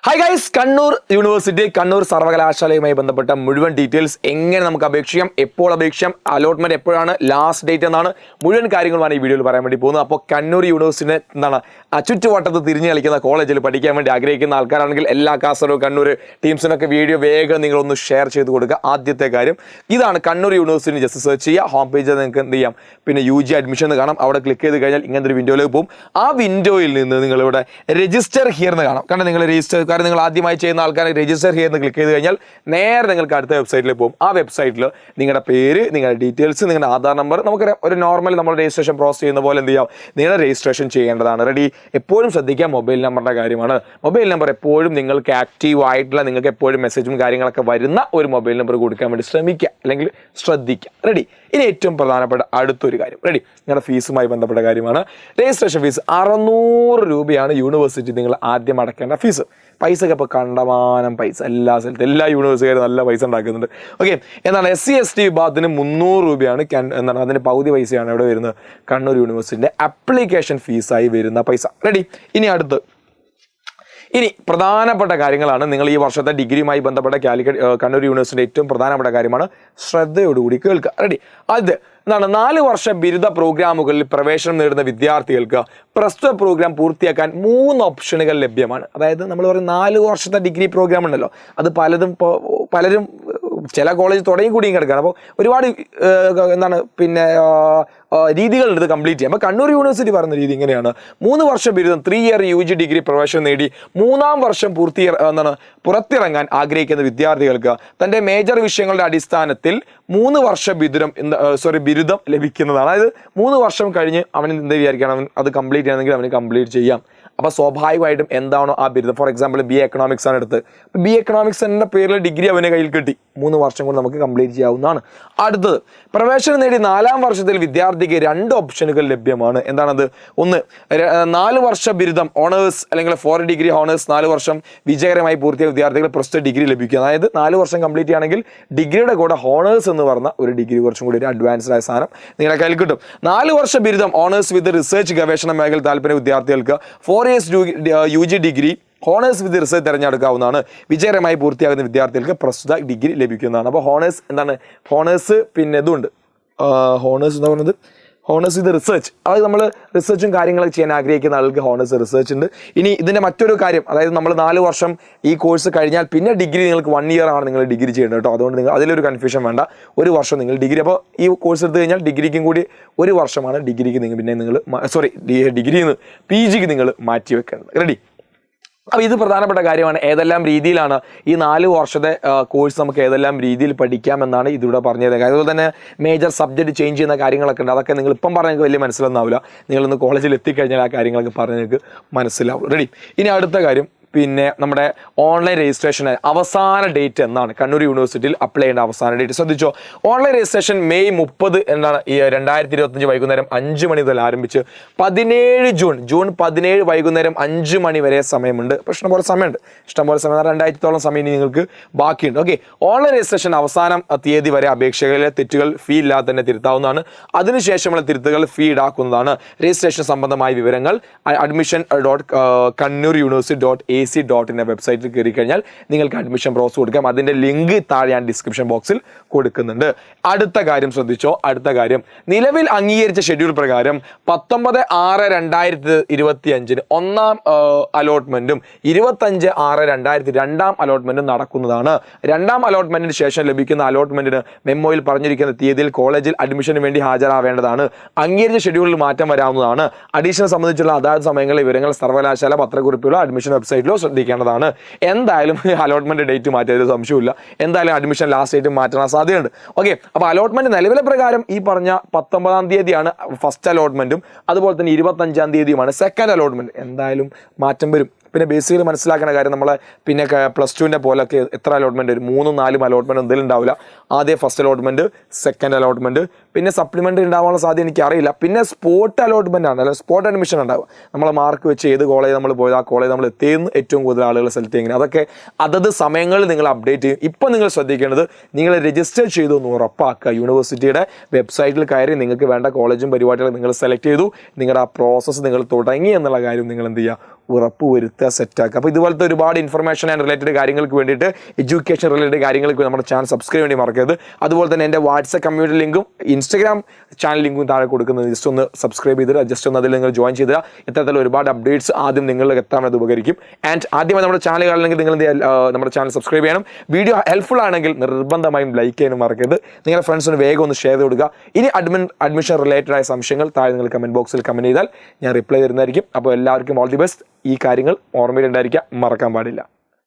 Hi guys, Kannur university Kannur സർവകലാശാലയുമായി ബന്ധപ്പെട്ട മുഴുവൻ ഡീറ്റെയിൽസ് എങ്ങനെ നമുക്ക് അപേക്ഷിക്കാം, എപ്പോൾ അപേക്ഷിക്കാം, അലോട്ട്മെന്റ് എപ്പോഴാണ്, ലാസ്റ്റ് ഡേറ്റ് എന്നാണ് മുഴുവൻ കാര്യങ്ങളുമാണ് ഈ വീഡിയോയിൽ പറയാൻ വേണ്ടി പോകുന്നത്. അപ്പോൾ കണ്ണൂർ യൂണിവേഴ്സിറ്റി എന്താണ് ചുറ്റുവട്ടത്ത് തിരിഞ്ഞു കളിക്കുന്ന കോളേജിൽ പഠിക്കാൻ വേണ്ടി ആഗ്രഹിക്കുന്ന ആൾക്കാരാണെങ്കിൽ എല്ലാ കാസർഗോഡ് കണ്ണൂർ ടീംസിനൊക്കെ വീഡിയോ വേഗം നിങ്ങളൊന്ന് ഷെയർ ചെയ്ത് കൊടുക്കുക. ആദ്യത്തെ കാര്യം ഇതാണ്, കണ്ണൂർ യൂണിവേഴ്സിറ്റി ജസ്റ്റ് സെർച്ച് ചെയ്യുക. ഹോം പേജിൽ നിങ്ങൾക്ക് എന്ത് ചെയ്യാം, പിന്നെ UG അഡ്മിഷൻ എന്ന് കാണാം. അവിടെ ക്ലിക്ക് ചെയ്ത് കഴിഞ്ഞാൽ ഇങ്ങനത്തെ ഒരു വിൻഡോയിലേക്ക് പോകും. ആ വിൻഡോയിൽ നിന്ന് നിങ്ങളിവിടെ രജിസ്റ്റർ ഹിയർ എന്ന് കാണാം. കാരണം നിങ്ങൾ രജിസ്റ്റർ നിങ്ങൾ ആദ്യമായി ചെയ്യുന്ന ആൾക്കാരെ രജിസ്റ്റർ ചെയ്യുന്ന ക്ലിക്ക് ചെയ്ത് കഴിഞ്ഞാൽ നേരെ നിങ്ങൾക്ക് അടുത്ത വെബ്സൈറ്റിലേക്ക് പോകും. ആ വെബ്സൈറ്റിൽ നിങ്ങളുടെ പേര്, നിങ്ങളുടെ ഡീറ്റെയിൽസ്, നിങ്ങളുടെ ആധാർ നമ്പർ, നമുക്ക് ഒരു നോർമൽ നമ്മൾ രജിസ്ട്രേഷൻ പ്രോസസ് ചെയ്യുന്ന പോലെ എന്ത് ചെയ്യാം, നിങ്ങളുടെ രജിസ്ട്രേഷൻ ചെയ്യേണ്ടതാണ്. റെഡി? എപ്പോഴും ശ്രദ്ധിക്കുക, മൊബൈൽ നമ്പറിൻ്റെ കാര്യമാണ്. മൊബൈൽ നമ്പർ എപ്പോഴും നിങ്ങൾക്ക് ആക്റ്റീവ് ആയിട്ടുള്ള, നിങ്ങൾക്ക് എപ്പോഴും മെസ്സേജും കാര്യങ്ങളൊക്കെ വരുന്ന ഒരു മൊബൈൽ നമ്പർ കൊടുക്കാൻ വേണ്ടി ശ്രമിക്കുക, അല്ലെങ്കിൽ ശ്രദ്ധിക്കുക. റെഡി? ഇനി ഏറ്റവും പ്രധാനപ്പെട്ട അടുത്തൊരു കാര്യം, റെഡി, നിങ്ങളുടെ ഫീസുമായി ബന്ധപ്പെട്ട കാര്യമാണ്. രജിസ്ട്രേഷൻ ഫീസ് 600 രൂപയാണ് യൂണിവേഴ്സിറ്റി നിങ്ങൾ ആദ്യം അടയ്ക്കേണ്ട ഫീസ്. പൈസയൊക്കെ ഇപ്പോൾ കണ്ടമാനം പൈസ എല്ലാ സ്ഥലത്തും, എല്ലാ യൂണിവേഴ്സിറ്റിക്കാരും നല്ല പൈസ ഉണ്ടാക്കുന്നുണ്ട്. ഓക്കെ, എന്താണ് SC/ST വിഭാഗത്തിന് 300 രൂപയാണ്. എന്താണ് അതിൻ്റെ പകുതി പൈസയാണ് ഇവിടെ വരുന്നത്, കണ്ണൂർ യൂണിവേഴ്സിറ്റിൻ്റെ ആപ്ലിക്കേഷൻ ഫീസായി വരുന്ന പൈസ. റെഡി? ഇനി പ്രധാനപ്പെട്ട കാര്യങ്ങളാണ്. നിങ്ങൾ ഈ വർഷത്തെ ഡിഗ്രിയുമായി ബന്ധപ്പെട്ട കണ്ണൂർ യൂണിവേഴ്സിറ്റിയുടെ ഏറ്റവും പ്രധാനപ്പെട്ട കാര്യമാണ്, ശ്രദ്ധയോടുകൂടി കേൾക്കുക. റെഡി? അത് എന്താണ്, 4 വർഷ ബിരുദ പ്രോഗ്രാമുകളിൽ പ്രവേശനം നേടുന്ന വിദ്യാർത്ഥികൾക്ക് പ്രസ്തുത പ്രോഗ്രാം പൂർത്തിയാക്കാൻ 3 ഓപ്ഷനുകൾ ലഭ്യമാണ്. അതായത് നമ്മൾ പറയും 4 വർഷത്തെ ഡിഗ്രി പ്രോഗ്രാം ഉണ്ടല്ലോ, അത് പലരും ചില കോളേജ് തുടങ്ങി കൂടിയും കിടക്കുകയാണ്. അപ്പോൾ ഒരുപാട് എന്താണ് പിന്നെ രീതികളുണ്ട് ഇത് കംപ്ലീറ്റ് ചെയ്യാം. അപ്പോൾ കണ്ണൂർ യൂണിവേഴ്സിറ്റി പറയുന്ന രീതി ഇങ്ങനെയാണ്: 3 വർഷ ബിരുദം 3 ഇയർ UG ഡിഗ്രി പ്രവേശനം നേടി 3-ാം വർഷം പുറത്തിറങ്ങാൻ ആഗ്രഹിക്കുന്ന വിദ്യാർത്ഥികൾക്ക് തൻ്റെ മേജർ വിഷയങ്ങളുടെ അടിസ്ഥാനത്തിൽ 3 വർഷ ബിരുദം ലഭിക്കുന്നതാണ്. അതായത് 3 വർഷം കഴിഞ്ഞ് അവന് എന്ത് വിചാരിക്കണം, അത് കംപ്ലീറ്റ് ചെയ്യണമെങ്കിൽ അവന് കംപ്ലീറ്റ് ചെയ്യാം. അപ്പോൾ സ്വാഭാവികമായിട്ടും എന്താണോ ആ ബിരുദം, ഫോർ എക്സാമ്പിൾ BA എക്കണോമിക്സ് ആണ് എടുത്ത്, BA എക്കണോമിക്സ് എന്ന പേരിൽ ഡിഗ്രി അവൻ്റെ കയ്യിൽ കിട്ടി, 3 വർഷം കൊണ്ട് നമുക്ക് കംപ്ലീറ്റ് ചെയ്യാവുന്നതാണ്. അടുത്തത്, പ്രവേശനം നേടി 4-ാം വർഷത്തിൽ വിദ്യാർത്ഥിക്ക് 2 ഓപ്ഷനുകൾ ലഭ്യമാണ്. എന്താണത്? ഒന്ന്, 4 വർഷ ബിരുദം ഓണേഴ്സ് അല്ലെങ്കിൽ 4 ഡിഗ്രി ഓണേഴ്സ് 4 വർഷം വിജയകരമായി പൂർത്തിയായ വിദ്യാർത്ഥികൾ പ്രസ്തുത ഡിഗ്രി ലഭിക്കുക. അതായത് 4 വർഷം കംപ്ലീറ്റ് ചെയ്യുകയാണെങ്കിൽ ഡിഗ്രിയുടെ കൂടെ ഹോണേഴ്സ് എന്ന് പറഞ്ഞ ഒരു ഡിഗ്രി, കുറച്ചും കൂടി ഒരു അഡ്വാൻസ്ഡ് ആയ സാധനം നിങ്ങളുടെ കയ്യിൽ കിട്ടും. 4 വർഷ ബിരുദം ഓണേഴ്സ് വിത്ത് റിസർച്ച് ഗവേഷണ മേഖല താല്പര്യ വിദ്യാർത്ഥികൾക്ക് 4 years UG degree honours with research തിരഞ്ഞെടുക്കാവുന്നതാണ്. വിജയകരമായി പൂർത്തിയാകുന്ന വിദ്യാർത്ഥികൾക്ക് പ്രസ്തുത ഡിഗ്രി ലഭിക്കുന്നതാണ്. അപ്പോൾ ഹോണേഴ്സ് എന്താണ്? ഹോണേഴ്സ് പിന്നെ ഇതുണ്ട്, ഹോണേഴ്സ് എന്താ പറയുന്നത്, ഹോണേഴ്സ് വിത്ത് റിസർച്ച്. അത് നമ്മൾ റിസർച്ചും കാര്യങ്ങളൊക്കെ ചെയ്യാൻ ആഗ്രഹിക്കുന്ന ആൾക്ക് ഹോണേഴ്സ് റിസർച്ച് ഉണ്ട്. ഇനി ഇതിൻ്റെ മറ്റൊരു കാര്യം, അതായത് നമ്മൾ 4 വർഷം ഈ കോഴ്സ് കഴിഞ്ഞാൽ പിന്നെ ഡിഗ്രി നിങ്ങൾക്ക് 1 year ആണ് നിങ്ങൾ ഡിഗ്രി ചെയ്യേണ്ടത് കേട്ടോ. അതുകൊണ്ട് നിങ്ങൾ അതിലൊരു കൺഫ്യൂഷൻ വേണ്ട. 1 വർഷം നിങ്ങൾ ഡിഗ്രി, അപ്പോൾ ഈ കോഴ്സ് എടുത്തു കഴിഞ്ഞാൽ ഡിഗ്രിക്കും കൂടി 1 വർഷമാണ് ഡിഗ്രിക്ക് ഡിഗ്രിയിൽ നിന്ന് PGക്ക് നിങ്ങൾ മാറ്റി വെക്കേണ്ടത്. റെഡി? അപ്പോൾ ഇത് പ്രധാനപ്പെട്ട കാര്യമാണ്. ഏതെല്ലാം രീതിയിലാണ് ഈ 4 വർഷത്തെ കോഴ്സ് നമുക്ക് ഏതെല്ലാം രീതിയിൽ പഠിക്കാമെന്നാണ് ഇതിലൂടെ പറഞ്ഞത്. അതുപോലെ തന്നെ മേജർ സബ്ജക്റ്റ് ചേഞ്ച് ചെയ്യുന്ന കാര്യങ്ങളൊക്കെ ഉണ്ട്. അതൊക്കെ നിങ്ങൾ ഇപ്പം പറഞ്ഞാൽ വലിയ മനസ്സിലൊന്നാവില്ല. നിങ്ങളൊന്ന് കോളേജിൽ എത്തിക്കഴിഞ്ഞാൽ ആ കാര്യങ്ങളൊക്കെ പറഞ്ഞ് നിങ്ങൾക്ക് മനസ്സിലാവും. റെഡി? ഇനി അടുത്ത കാര്യം, പിന്നെ നമ്മുടെ ഓൺലൈൻ രജിസ്ട്രേഷൻ അവസാന ഡേറ്റ് എന്നാണ് കണ്ണൂർ യൂണിവേഴ്സിറ്റിയിൽ അപ്ലൈ ചെയ്യേണ്ട അവസാന ഡേറ്റ്. ശ്രദ്ധിച്ചോ, ഓൺലൈൻ രജിസ്ട്രേഷൻ May 30 എന്നാണ് 2025 വൈകുന്നേരം 5 മണി മുതൽ ആരംഭിച്ച് 17 ജൂൺ 17 വൈകുന്നേരം 5 മണി വരെ സമയമുണ്ട്. ഇഷ്ടംപോലെ സമയമുണ്ട്, ഇഷ്ടംപോലെ സമയം, 2000-ഓളം സമയം ഇനി നിങ്ങൾക്ക് ബാക്കിയുണ്ട്. ഓക്കെ, ഓൺലൈൻ രജിസ്ട്രേഷൻ അവസാനം തീയതി വരെ അപേക്ഷകളിലെ തെറ്റുകൾ ഫീ ഇല്ലാതെ തന്നെ തിരുത്താവുന്നതാണ്. അതിനുശേഷമുള്ള തിരുത്തുകൾ ഫീ ഈടാക്കുന്നതാണ്. രജിസ്ട്രേഷൻ സംബന്ധമായ വിവരങ്ങൾ admission.kannur.ac.in വെബ്സൈറ്റിൽ കയറി കഴിഞ്ഞാൽ നിങ്ങൾക്ക് അഡ്മിഷൻ പ്രോസസ് കൊടുക്കാം. അതിൻ്റെ ലിങ്ക് താഴെ ഞാൻ ഡിസ്ക്രിപ്ഷൻ ബോക്സിൽ കൊടുക്കുന്നുണ്ട്. അടുത്ത കാര്യം ശ്രദ്ധിച്ചോ, അടുത്ത കാര്യം, നിലവിൽ അംഗീകരിച്ച ഷെഡ്യൂൾ പ്രകാരം 19/6/2025 1-ാം അലോട്ട്മെന്റും 25/6/2000 2-ാം അലോട്ട്മെന്റും നടക്കുന്നതാണ്. 2-ാം അലോട്ട്മെന്റിന് ശേഷം ലഭിക്കുന്ന അലോട്ട്മെന്റിന് മെമ്മോയിൽ പറഞ്ഞിരിക്കുന്ന തീയതിയിൽ കോളേജിൽ അഡ്മിഷന് വേണ്ടി ഹാജരാവേണ്ടതാണ്. അംഗീകരിച്ച ഷെഡ്യൂളിൽ മാറ്റം വരാവുന്നതാണ്. അഡീഷണൽ സംബന്ധിച്ചുള്ള അതാത് സമയങ്ങളിലെ വിവരങ്ങൾ സർവകലാശാല പത്രക്കുറിപ്പിലോ അഡ്മിഷൻ വെബ്സൈറ്റിലോ ശ്രദ്ധിക്കേണ്ടതാണ്. എന്തായാലും അലോട്ട്മെന്റ് ഡേറ്റ് മാറ്റിയൊരു സംശയമില്ല. എന്തായാലും അഡ്മിഷൻ ലാസ്റ്റ് ഡേറ്റ് മാറ്റാൻ സാധ്യതയുണ്ട്. ഓക്കെ, അപ്പോൾ അലോട്ട്മെന്റ് നിലവിലെ പ്രകാരം ഈ പറഞ്ഞ 19-ാം തീയതിയാണ് ഫസ്റ്റ് അലോട്ട്മെന്റും, അതുപോലെ തന്നെ 25-ാം തീയതിയുമാണ് സെക്കൻഡ് അലോട്ട്മെന്റ്. എന്തായാലും മാറ്റം വരും. പിന്നെ ബേസിക്കലി മനസ്സിലാക്കുന്ന കാര്യം, നമ്മളെ പിന്നെ +2-ൻ്റെ പോലൊക്കെ എത്ര അലോട്ട്മെന്റ് വരും, 3-4 അലോട്ട്മെന്റ് എന്തെങ്കിലും ഉണ്ടാവില്ല. ആദ്യം ഫസ്റ്റ് അലോട്ട്മെന്റ്, സെക്കൻഡ് അലോട്ട്മെന്റ്, പിന്നെ സപ്ലിമെൻ്ററി ഉണ്ടാവാനുള്ള സാധ്യത എനിക്കറിയില്ല. പിന്നെ സ്പോട്ട് അലോട്ട്മെൻ്റ് ആണ്, അല്ലെങ്കിൽ സ്പോട്ട് അഡ്മിഷൻ ഉണ്ടാവുക. നമ്മളെ മാർക്ക് വെച്ച് ഏത് കോളേജ് നമ്മൾ പോയത്, ആ കോളേജ് നമ്മൾ എത്തിയെന്ന് ഏറ്റവും കൂടുതൽ ആളുകൾ സെലക്ട് ചെയ്യുന്നത്, അതൊക്കെ അതത് സമയങ്ങളിൽ നിങ്ങൾ അപ്ഡേറ്റ് ചെയ്യും. ഇപ്പം നിങ്ങൾ ശ്രദ്ധിക്കേണ്ടത്, നിങ്ങൾ രജിസ്റ്റർ ചെയ്തു എന്ന് ഉറപ്പാക്കുക. യൂണിവേഴ്സിറ്റിയുടെ വെബ്സൈറ്റിൽ കയറി നിങ്ങൾക്ക് വേണ്ട കോളേജും പരിപാടികളും നിങ്ങൾ സെലക്ട് ചെയ്തു, നിങ്ങളുടെ ആ പ്രോസസ്സ് നിങ്ങൾ തുടങ്ങി എന്നുള്ള കാര്യം നിങ്ങൾ എന്ത് ചെയ്യുക, ഉറപ്പ് വരുത്തുക, സെറ്റാക്കുക. അപ്പോൾ ഇതുപോലത്തെ ഒരുപാട് ഇൻഫർമേഷൻ ആൻഡ് റിലേറ്റഡ് കാര്യങ്ങൾക്ക് വേണ്ടിയിട്ട്, എഡ്യൂക്കേഷൻ റിലേറ്റഡ് കാര്യങ്ങൾക്ക് നമ്മുടെ ചാനൽ സബ്സ്ക്രൈബ് വേണ്ടി മറക്കരുത്. അതുപോലെ തന്നെ എൻ്റെ വാട്സ്ആപ്പ് കമ്മ്യൂണിറ്റി ലിങ്കും ഇൻസ്റ്റാഗ്രാം ചാനൽ ലിങ്കും താഴെ കൊടുക്കുന്നത്, ജസ്റ്റ് ഒന്ന് സബ്സ്ക്രൈബ് ചെയ്തിട്ട് ജസ്റ്റ് ഒന്ന് അതിൽ നിങ്ങൾ ജോയിൻ ചെയ്തിട്ട് ഇത്തരത്തിൽ ഒരുപാട് അപ്ഡേറ്റ്സ് ആദ്യം നിങ്ങളിലേക്ക് എത്താൻ അത് ഉപകരിക്കും. ആൻഡ് ആദ്യമായി നമ്മുടെ ചാനൽ കാണണമെങ്കിൽ നിങ്ങൾ നമ്മുടെ ചാനൽ സബ്സ്ക്രൈബ് ചെയ്യണം. വീഡിയോ ഹെൽപ്ഫുൾ ആണെങ്കിൽ നിർബന്ധമായും ലൈക്ക് ചെയ്യാനും മറക്കരുത്. നിങ്ങളുടെ ഫ്രണ്ട്സിന് വേഗം ഒന്ന് ഷെയർ ചെയ്ത് കൊടുക്കുക. ഇനി അഡ്മിഷൻ റിലേറ്റഡ് ആയ സംശയങ്ങൾ താഴെ നിങ്ങൾ കമൻറ്റ് ബോക്സിൽ കമൻറ്റ് ചെയ്താൽ ഞാൻ റിപ്ലൈ തരുന്നതായിരിക്കും. അപ്പോൾ എല്ലാവർക്കും ഓൾ ദി ബെസ്റ്റ്. ഈ കാര്യങ്ങൾ ഓർമ്മയിലുണ്ടായിരിക്കുക, മറക്കാൻ പാടില്ല.